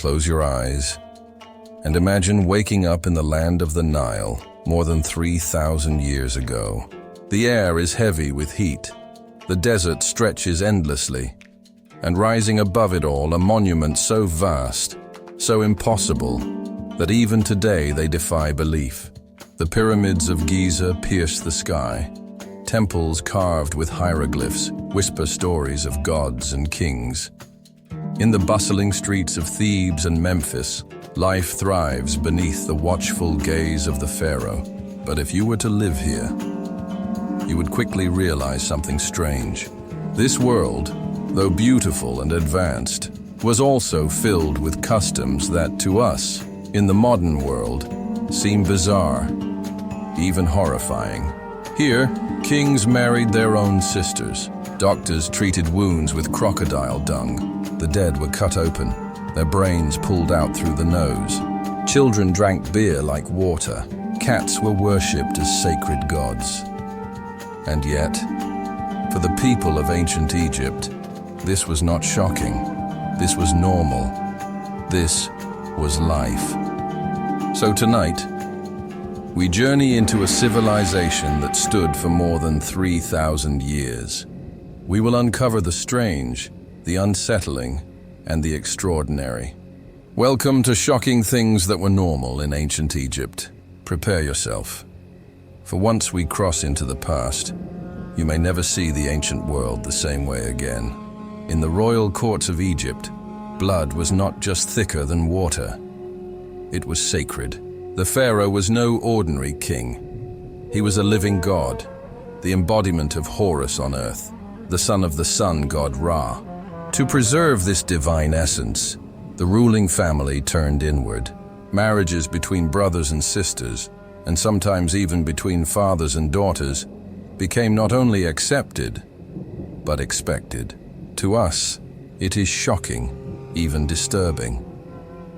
close your eyes, and imagine waking up in the land of the Nile more than 3,000 years ago. The air is heavy with heat. The desert stretches endlessly, and rising above it all, a monument so vast, so impossible, that even today they defy belief. The pyramids of Giza pierce the sky. Temples carved with hieroglyphs whisper stories of gods and kings. In the bustling streets of Thebes and Memphis, life thrives beneath the watchful gaze of the pharaoh. But if you were to live here, you would quickly realize something strange. This world, though beautiful and advanced, was also filled with customs that, to us, in the modern world, seem bizarre, even horrifying. Here, kings married their own sisters. Doctors treated wounds with crocodile dung. The dead were cut open, their brains pulled out through the nose. Children drank beer like water. Cats were worshipped as sacred gods. And yet, for the people of ancient Egypt, this was not shocking. This was normal. This was life. So tonight, we journey into a civilization that stood for more than 3,000 years. We will uncover the strange, the unsettling, and the extraordinary. Welcome to Shocking Things That Were Normal in Ancient Egypt. Prepare yourself, for once we cross into the past, you may never see the ancient world the same way again. In the royal courts of Egypt, blood was not just thicker than water. It was sacred. The pharaoh was no ordinary king. He was a living god, the embodiment of Horus on earth, the son of the sun god Ra. To preserve this divine essence, the ruling family turned inward. Marriages between brothers and sisters, and sometimes even between fathers and daughters, became not only accepted, but expected. To us, it is shocking, even disturbing.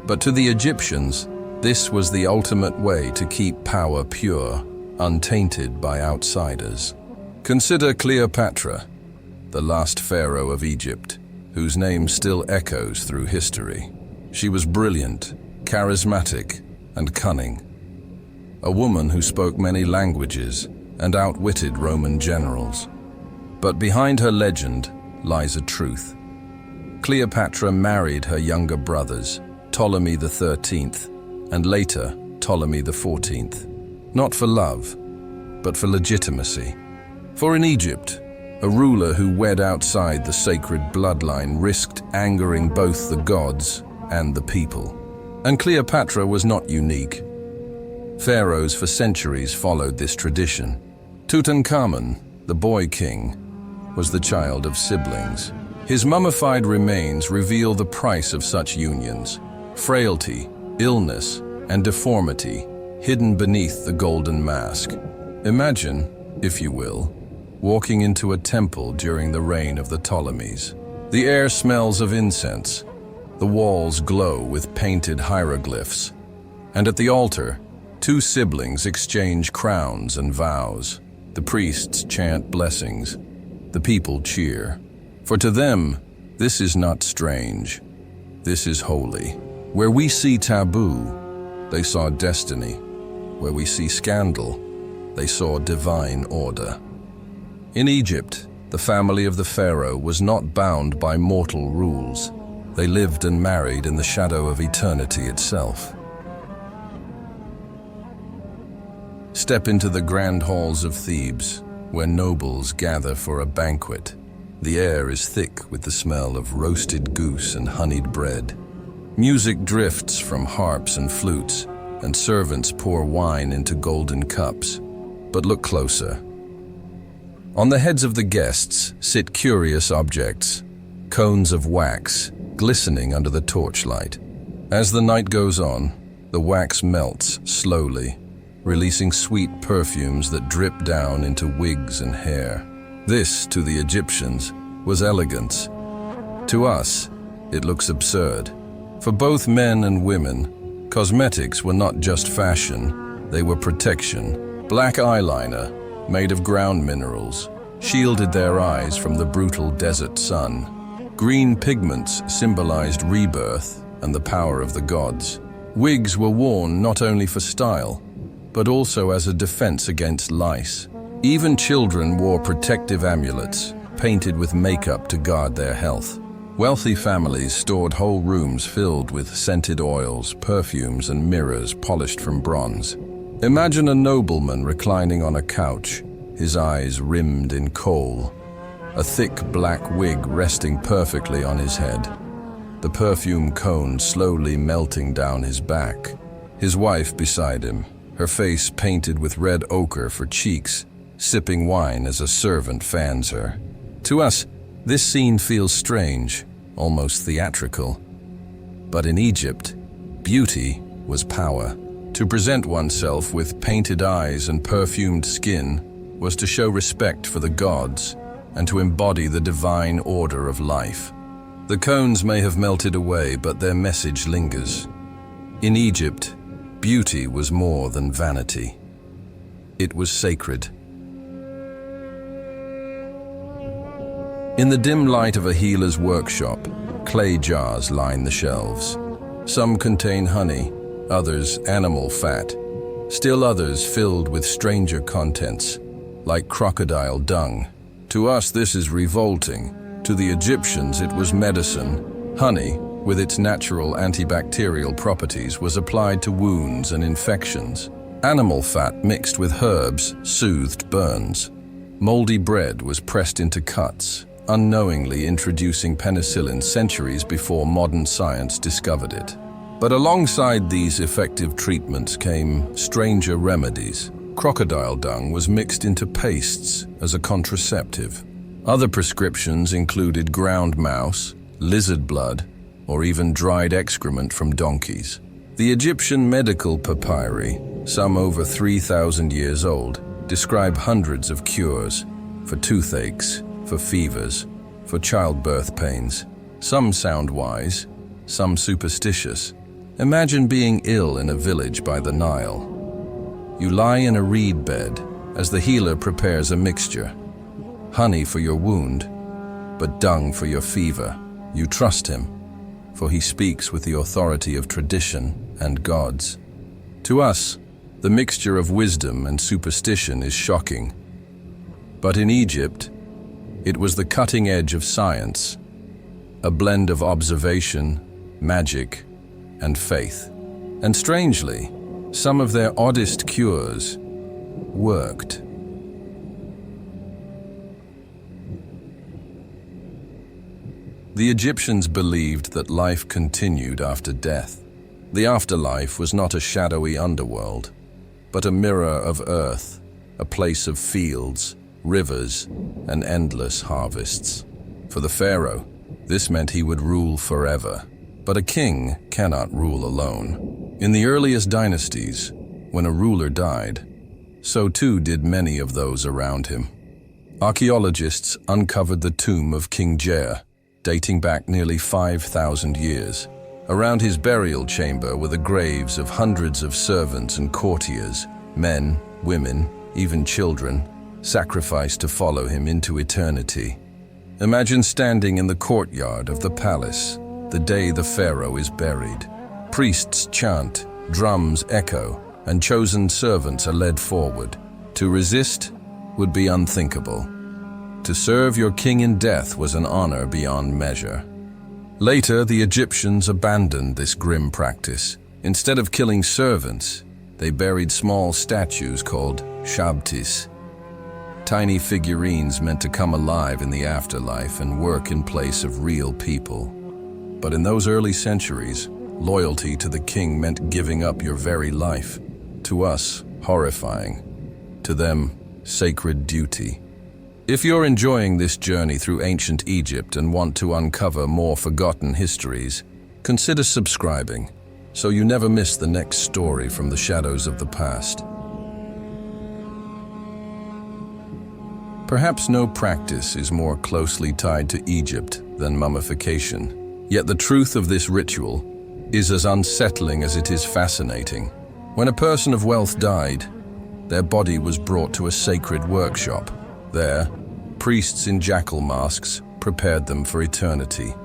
But to the Egyptians, this was the ultimate way to keep power pure, untainted by outsiders. Consider Cleopatra, the last pharaoh of Egypt, whose name still echoes through history. She was brilliant, charismatic, and cunning. A woman who spoke many languages and outwitted Roman generals. But behind her legend lies a truth. Cleopatra married her younger brothers, Ptolemy XIII, and later Ptolemy XIV, not for love, but for legitimacy. For in Egypt, a ruler who wed outside the sacred bloodline risked angering both the gods and the people. And Cleopatra was not unique. Pharaohs for centuries followed this tradition. Tutankhamun, the boy king, was the child of siblings. His mummified remains reveal the price of such unions: frailty, illness, and deformity hidden beneath the golden mask. Imagine, if you will, walking into a temple during the reign of the Ptolemies. The air smells of incense. The walls glow with painted hieroglyphs. And at the altar, two siblings exchange crowns and vows. The priests chant blessings. The people cheer. For to them, this is not strange. This is holy. Where we see taboo, they saw destiny. Where we see scandal, they saw divine order. In Egypt, the family of the pharaoh was not bound by mortal rules. They lived and married in the shadow of eternity itself. Step into the grand halls of Thebes, where nobles gather for a banquet. The air is thick with the smell of roasted goose and honeyed bread. Music drifts from harps and flutes, and servants pour wine into golden cups. But look closer. On the heads of the guests sit curious objects, cones of wax, glistening under the torchlight. As the night goes on, the wax melts slowly, releasing sweet perfumes that drip down into wigs and hair. This, to the Egyptians, was elegance. To us, it looks absurd. For both men and women, cosmetics were not just fashion, they were protection. Black eyeliner, made of ground minerals, shielded their eyes from the brutal desert sun. Green pigments symbolized rebirth, and the power of the gods. Wigs were worn not only for style, but also as a defense against lice. Even children wore protective amulets, painted with makeup to guard their health. Wealthy families stored whole rooms filled with scented oils, perfumes, and mirrors polished from bronze. Imagine a nobleman reclining on a couch, his eyes rimmed in kohl, a thick black wig resting perfectly on his head, the perfume cone slowly melting down his back. His wife beside him, her face painted with red ochre for cheeks, sipping wine as a servant fans her. To us, this scene feels strange, almost theatrical. But in Egypt, beauty was power. To present oneself with painted eyes and perfumed skin was to show respect for the gods and to embody the divine order of life. The cones may have melted away, but their message lingers. In Egypt, beauty was more than vanity. It was sacred. In the dim light of a healer's workshop, clay jars line the shelves. Some contain honey, others animal fat, still others filled with stranger contents, like crocodile dung. To us, this is revolting. To the Egyptians, it was medicine. Honey, with its natural antibacterial properties, was applied to wounds and infections. Animal fat mixed with herbs soothed burns. Moldy bread was pressed into cuts, unknowingly introducing penicillin centuries before modern science discovered it. But alongside these effective treatments came stranger remedies. Crocodile dung was mixed into pastes as a contraceptive. Other prescriptions included ground mouse, lizard blood, or even dried excrement from donkeys. The Egyptian medical papyri, some over 3,000 years old, describe hundreds of cures for toothaches, for fevers, for childbirth pains. Some sound wise, some superstitious. Imagine being ill in a village by the Nile. You lie in a reed bed as the healer prepares a mixture. Honey for your wound, but dung for your fever. You trust him, for he speaks with the authority of tradition and gods. To us, the mixture of wisdom and superstition is shocking. But in Egypt, it was the cutting edge of science, a blend of observation, magic, and faith. And strangely, some of their oddest cures worked. The Egyptians believed that life continued after death. The afterlife was not a shadowy underworld, but a mirror of earth, a place of fields, rivers, and endless harvests. For the pharaoh, this meant he would rule forever. But a king cannot rule alone. In the earliest dynasties, when a ruler died, so too did many of those around him. Archaeologists uncovered the tomb of King Jer, dating back nearly 5,000 years. Around his burial chamber were the graves of hundreds of servants and courtiers, men, women, even children, sacrificed to follow him into eternity. Imagine standing in the courtyard of the palace the day the pharaoh is buried. Priests chant, drums echo, and chosen servants are led forward. To resist would be unthinkable. To serve your king in death was an honor beyond measure. Later, the Egyptians abandoned this grim practice. Instead of killing servants, they buried small statues called shabtis, tiny figurines meant to come alive in the afterlife and work in place of real people. But in those early centuries, loyalty to the king meant giving up your very life. To us, horrifying. To them, sacred duty. If you're enjoying this journey through ancient Egypt and want to uncover more forgotten histories, consider subscribing so you never miss the next story from the shadows of the past. Perhaps no practice is more closely tied to Egypt than mummification. Yet the truth of this ritual is as unsettling as it is fascinating. When a person of wealth died, their body was brought to a sacred workshop. There, priests in jackal masks prepared them for eternity.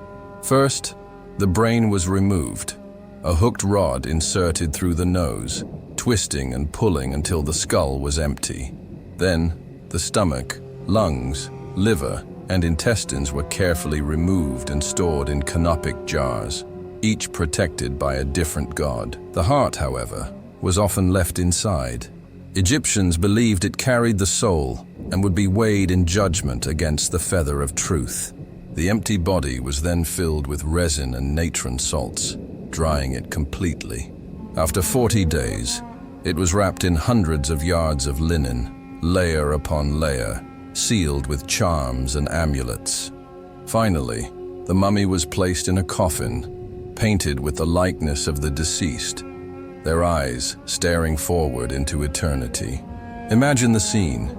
First, The brain was removed, a hooked rod inserted through the nose, twisting and pulling until the skull was empty. Then, the stomach, lungs, liver, and intestines were carefully removed and stored in canopic jars, each protected by a different god. The heart, however, was often left inside. Egyptians believed it carried the soul and would be weighed in judgment against the feather of truth. The empty body was then filled with resin and natron salts, drying it completely. After 40 days, it was wrapped in hundreds of yards of linen, layer upon layer, sealed with charms and amulets. Finally, the mummy was placed in a coffin, painted with the likeness of the deceased, their eyes staring forward into eternity. Imagine the scene: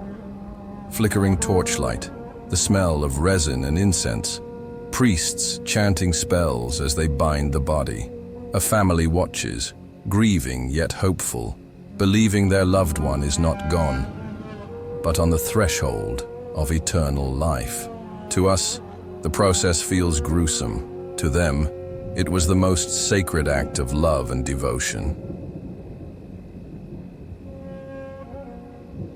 flickering torchlight, the smell of resin and incense, priests chanting spells as they bind the body. A family watches, grieving yet hopeful, believing their loved one is not gone, but on the threshold of eternal life. To us, the process feels gruesome. To them, it was the most sacred act of love and devotion.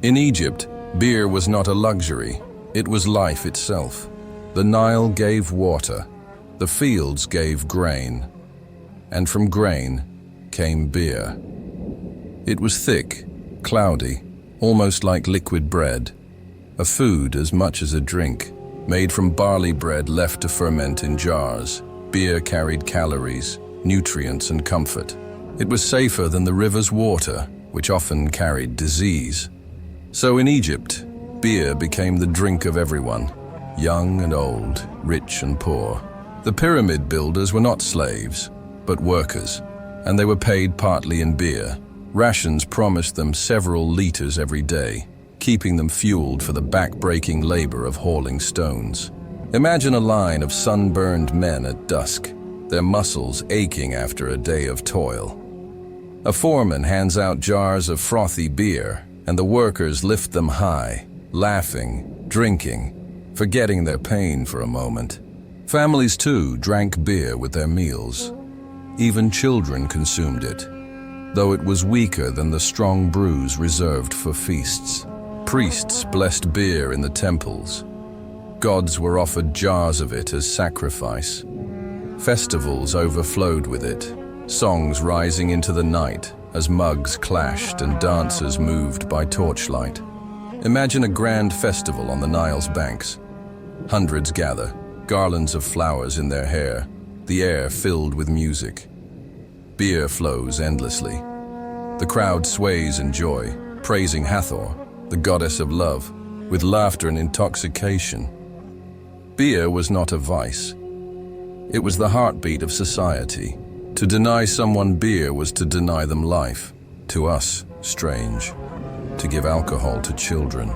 In Egypt, beer was not a luxury, it was life itself. The Nile gave water, the fields gave grain, and from grain came beer. It was thick, cloudy, almost like liquid bread, a food as much as a drink, made from barley bread left to ferment in jars. Beer carried calories, nutrients, and comfort. It was safer than the river's water, which often carried disease. So in Egypt, beer became the drink of everyone, young and old, rich and poor. The pyramid builders were not slaves, but workers, and they were paid partly in beer. Rations promised them several liters every day, keeping them fueled for the back-breaking labor of hauling stones. Imagine a line of sunburned men at dusk, their muscles aching after a day of toil. A foreman hands out jars of frothy beer, and the workers lift them high, laughing, drinking, forgetting their pain for a moment. Families, too, drank beer with their meals. Even children consumed it, though it was weaker than the strong brews reserved for feasts. Priests blessed beer in the temples. Gods were offered jars of it as sacrifice. Festivals overflowed with it, songs rising into the night as mugs clashed and dancers moved by torchlight. Imagine a grand festival on the Nile's banks. Hundreds gather, garlands of flowers in their hair, the air filled with music. Beer flows endlessly. The crowd sways in joy, praising Hathor, the goddess of love, with laughter and intoxication. Beer was not a vice. It was the heartbeat of society. To deny someone beer was to deny them life. To us, strange. To give alcohol to children,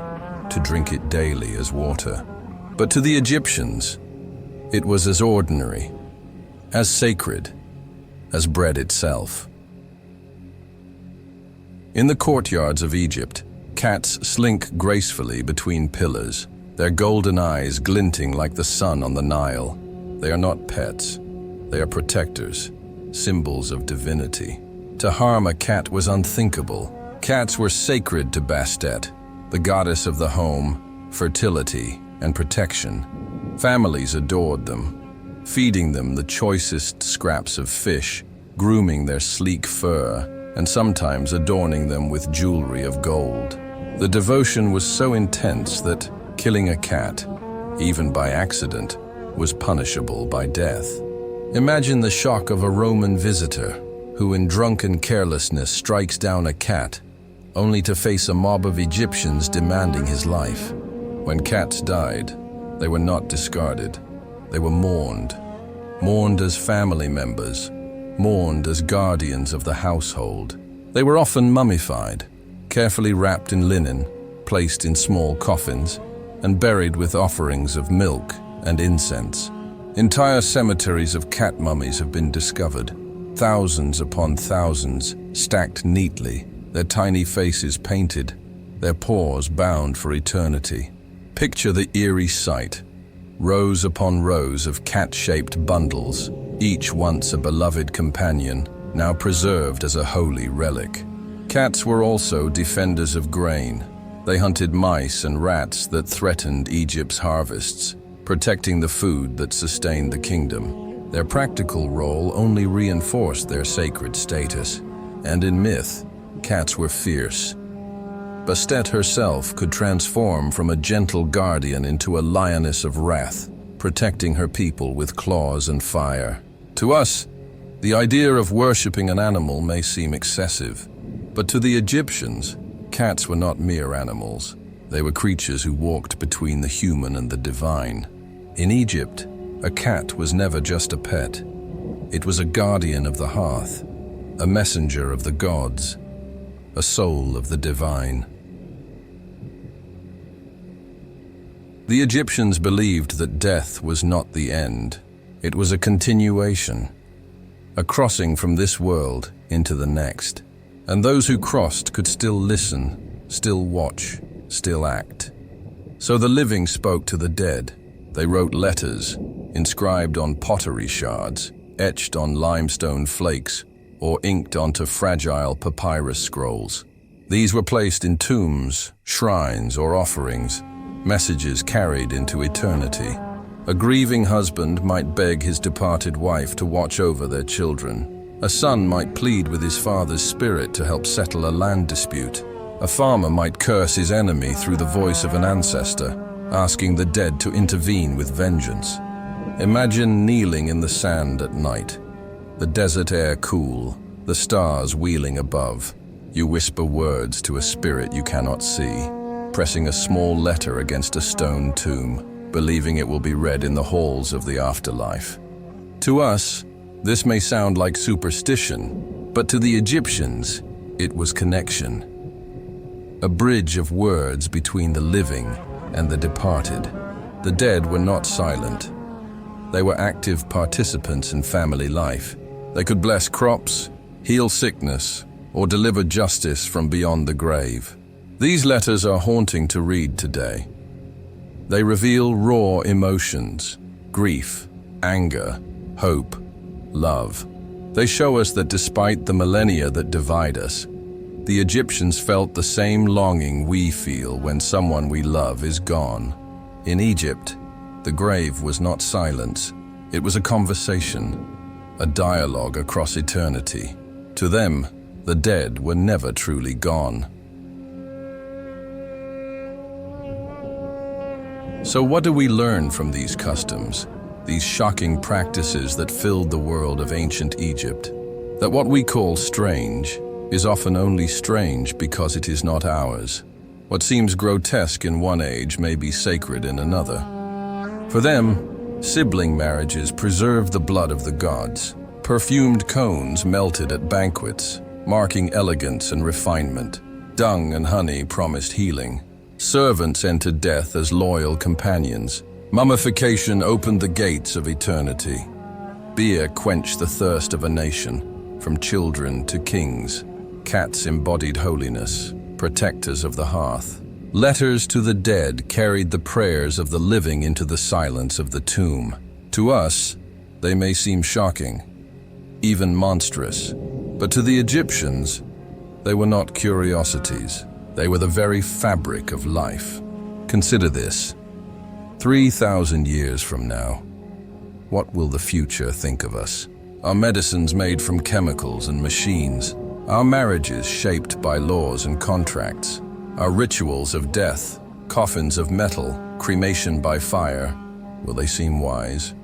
to drink it daily as water. But to the Egyptians, it was as ordinary, as sacred, as bread itself. In the courtyards of Egypt, cats slink gracefully between pillars, their golden eyes glinting like the sun on the Nile. They are not pets, they are protectors, symbols of divinity. To harm a cat was unthinkable. Cats were sacred to Bastet, the goddess of the home, fertility, and protection. Families adored them, feeding them the choicest scraps of fish, grooming their sleek fur, and sometimes adorning them with jewelry of gold. The devotion was so intense that killing a cat, even by accident, was punishable by death. Imagine the shock of a Roman visitor who in drunken carelessness strikes down a cat, only to face a mob of Egyptians demanding his life. When cats died, they were not discarded. They were mourned as family members, mourned as guardians of the household. They were often mummified, carefully wrapped in linen, placed in small coffins, and buried with offerings of milk and incense. Entire cemeteries of cat mummies have been discovered, thousands upon thousands, stacked neatly, their tiny faces painted, their paws bound for eternity. Picture the eerie sight, rows upon rows of cat-shaped bundles, each once a beloved companion, now preserved as a holy relic. Cats were also defenders of grain. They hunted mice and rats that threatened Egypt's harvests, protecting the food that sustained the kingdom. Their practical role only reinforced their sacred status, and in myth, cats were fierce. Bastet herself could transform from a gentle guardian into a lioness of wrath, protecting her people with claws and fire. To us, the idea of worshipping an animal may seem excessive, but to the Egyptians, cats were not mere animals. They were creatures who walked between the human and the divine. In Egypt, a cat was never just a pet. It was a guardian of the hearth, a messenger of the gods, a soul of the divine. The Egyptians believed that death was not the end. It was a continuation, a crossing from this world into the next. And those who crossed could still listen, still watch, still act. So the living spoke to the dead. They wrote letters, inscribed on pottery shards, etched on limestone flakes, or inked onto fragile papyrus scrolls. These were placed in tombs, shrines, or offerings, messages carried into eternity. A grieving husband might beg his departed wife to watch over their children. A son might plead with his father's spirit to help settle a land dispute. A farmer might curse his enemy through the voice of an ancestor, asking the dead to intervene with vengeance. Imagine kneeling in the sand at night, the desert air cool, the stars wheeling above. You whisper words to a spirit you cannot see, pressing a small letter against a stone tomb, believing it will be read in the halls of the afterlife. To us, this may sound like superstition, but to the Egyptians, it was connection. A bridge of words between the living and the departed. The dead were not silent. They were active participants in family life. They could bless crops, heal sickness, or deliver justice from beyond the grave. These letters are haunting to read today. They reveal raw emotions, grief, anger, hope, love. They show us that despite the millennia that divide us, the Egyptians felt the same longing we feel when someone we love is gone. In Egypt, the grave was not silence. It was a conversation, a dialogue across eternity. To them, the dead were never truly gone. So what do we learn from these customs? These shocking practices that filled the world of ancient Egypt, that what we call strange is often only strange because it is not ours. What seems grotesque in one age may be sacred in another. For them, sibling marriages preserved the blood of the gods. Perfumed cones melted at banquets, marking elegance and refinement. Dung and honey promised healing. Servants entered death as loyal companions. Mummification opened the gates of eternity. Beer quenched the thirst of a nation, from children to kings. Cats embodied holiness, protectors of the hearth. Letters to the dead carried the prayers of the living into the silence of the tomb. To us, they may seem shocking, even monstrous, but to the Egyptians, they were not curiosities. They were the very fabric of life. Consider this. 3,000 years from now, what will the future think of us? Our medicines made from chemicals and machines, our marriages shaped by laws and contracts, our rituals of death, coffins of metal, cremation by fire. Will they seem wise,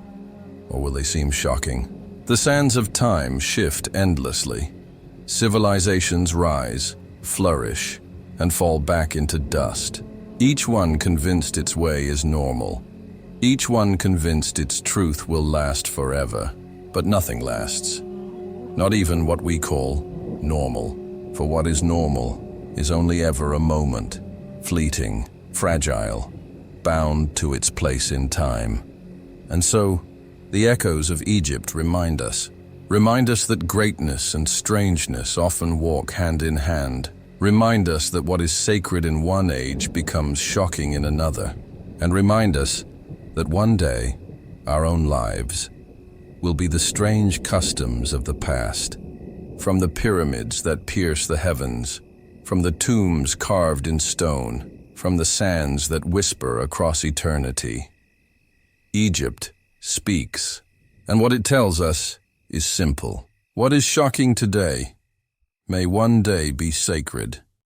or will they seem shocking? The sands of time shift endlessly. Civilizations rise, flourish, and fall back into dust. Each one convinced its way is normal. Each one convinced its truth will last forever. But nothing lasts. Not even what we call normal. For what is normal is only ever a moment, fleeting, fragile, bound to its place in time. And so, the echoes of Egypt remind us that greatness and strangeness often walk hand in hand. Remind us that what is sacred in one age becomes shocking in another. And remind us that one day, our own lives will be the strange customs of the past. From the pyramids that pierce the heavens, from the tombs carved in stone, from the sands that whisper across eternity. Egypt speaks, and what it tells us is simple. What is shocking today may one day be sacred.